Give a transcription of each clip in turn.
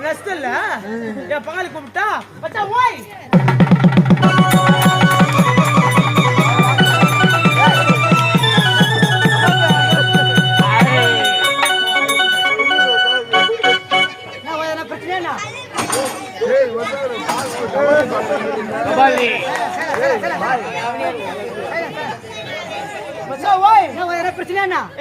rest இல்ல என் பங்காளி கூப்பிட்டா மச்சான் ஓய்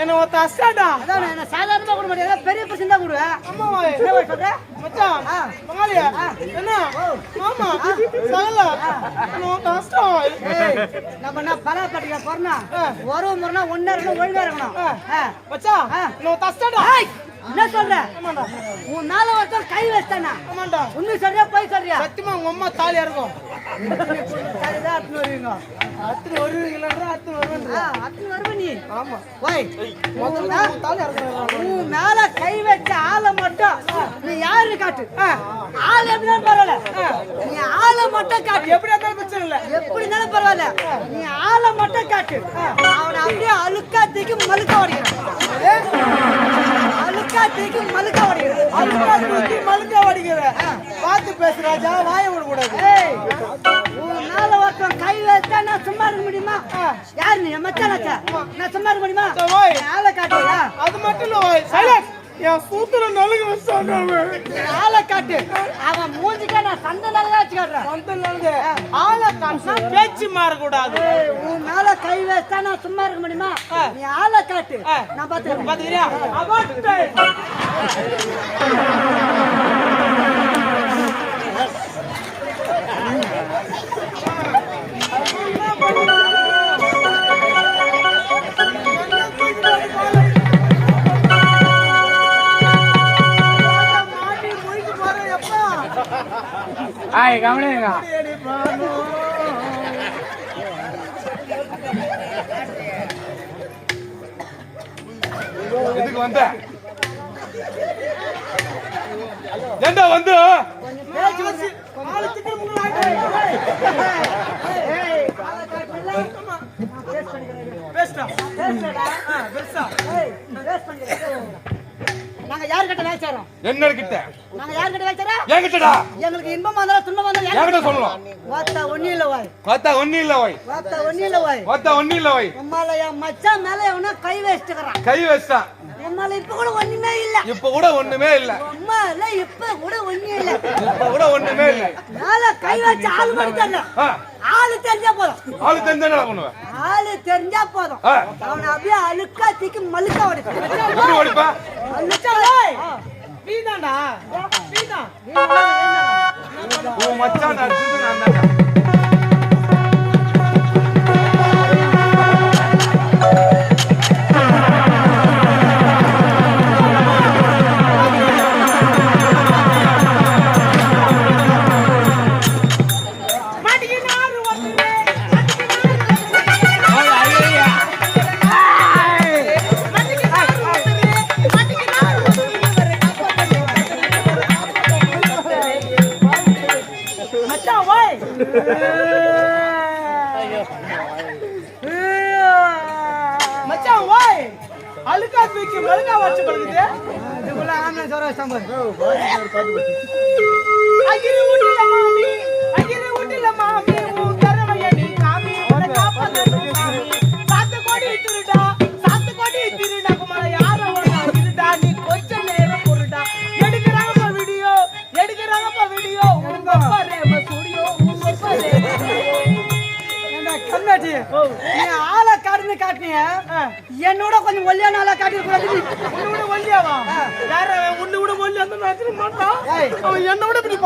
என்ன ஒத்த அஸ்டாடா அதான் என்ன சாதாரணமா கூட முடியாது பெரிய பிரச்சனை தான் கூடுவேன் அம்மா ஓய் என்ன ஓய் சொல்ற மச்சான் பங்காளியா என்ன ஆமா சகல என்ன ஒத்த அஸ்டா நம்ம என்ன பராபட்டியா போறனா ஒரு முறைனா ஒண்ணே ரெண்டு ஒழுங்கா இருக்கணும் மச்சான் என்ன ஒத்த அஸ்டாடா என்ன சொல்ற உன் மேல ஒருத்தர் கை வச்சானா ஆமாண்டா உண்மை சொல்றியா போய் சொல்றியா சத்தியமா உங்க அம்மா தாலியா இருக்கும் சரிதான் அத்து வருவீங்க அத்து வருவீங்களா அத்து வருவீங்க அத்து வருவ நீ ஆமா ஓய் முதல்ல தாலியா இருக்கும் உன் மேல கை வச்ச ஆளை மட்டும் நீ யாரு காட்டு ஆள் எப்படினாலும் பரவாயில்ல நீ ஆளை மட்டும் காட்டு எப்படி இருந்தாலும் பிரச்சனை இல்ல எப்படி இருந்தாலும் பரவாயில்ல நீ ஆளை மட்டும் காட்டு அவனை அப்படியே அழுக்கா தூக்கி மழுக்க ஓடிக்கிறான் அழுக்கா தூக்கி மழுக்க ஓடிக்கிறான் அழுக்கா தூக்கி மழுக்க ஓடிக்கிறேன் பார்த்து பேசு ராஜா வாய விடக்கூடாது உன் மேல ஒருத்தன் கை வச்சா நான் சும்மா இருக்க முடியுமா யாரு நீ மச்சானாச்சா நான் சும்மா இருக்க முடியுமா ஆளை காட்டுறியா அது மட்டும் இல்ல ஓய் சைலன்ஸ் என் சூத்துல நலுங்கு வச்சாங்க ஆளை காட்டு அவன் மூஞ்சிக்கா நான் சண்டை நல்லா வச்சு காட்டுறேன் சண்டை நலுங்கு ஆளை காட்டுனா பேச்சு மாறக்கூடாது உன் மேல கை வச்சா நான் சும்மா இருக்க முடியுமா நீ ஆளை காட்டு நான் பாத்துக்கிறேன் பாத்துக்கிறியா அபோட் ஆய் கவனிங்க இதுக்கு வந்த ஏண்டா வந்து நாங்க யாரு கிட்ட வேலை செய்றோம் என்ன கிட்ட நாங்க யாரு கிட்ட வேலை செய்றோம் என்கிட்டடா எங்களுக்கு இன்பம் வந்தாலும் துன்பம் வந்தாலும் என்கிட்ட சொல்லலாம் வாத்தா ஒண்ணு இல்ல வாய் வாத்தா ஒண்ணு இல்ல வை வாத்தா ஒண்ணு இல்ல வாய் வாத்தா ஒண்ணு இல்ல வை உம்மால என் மச்சான் மேல எவனா கை வச்சிட்டுக்கறான் கை வச்சா உம்மால இப்ப கூட ஒண்ணுமே இல்ல இப்ப கூட ஒண்ணுமே இல்ல உம்மால இப்ப கூட ஒண்ணுமே இல்ல இப்ப கூட ஒண்ணுமே இல்ல மேல கை வச்ச ஆளு மட்டும் தெரியல ஆளு தெரிஞ்சா போதும் ஆளு தெரிஞ்சா என்ன பண்ணுவேன் ஆளு தெரிஞ்சா போதும் அவனை அப்படியே அழுக்கா தூக்கி மழுக்கா ஓடிப்பான் எப்படி ஓடிப்பா நீதான்டா நீதான் உன் மச்சான் அடிச்சது நான் தான் மச்சான் வாய் அழுக்கா தூக்கி மழுக்கா வச்சு படுக்குது இதுக்குள்ள ஆம்பளை சொல்ற சம்பவம் அகிரி ஊட்டில மாமி உன் கரவைய நீ காமி உன காப்பதற்கு சாமி சாத்து கோடி திருடா குமார யார ஒண்ணா திருடா நீ கொஞ்ச நேரம் பொருடா எடுக்கறாங்கப்பா வீடியோ உங்க பாரேம ஸ்டுடியோ உங்க பாரேம கண்ணாடி நீ ஆளை காட்டுன்னு காட்டினிய என்னோட கொஞ்சம் ஒல்லியான ஆளா காட்டி உன்னை விட ஒல்லியாவா யார உன்னை விட ஒல்லி அந்த மாட்டான் அவன் என்னை விட இப்படி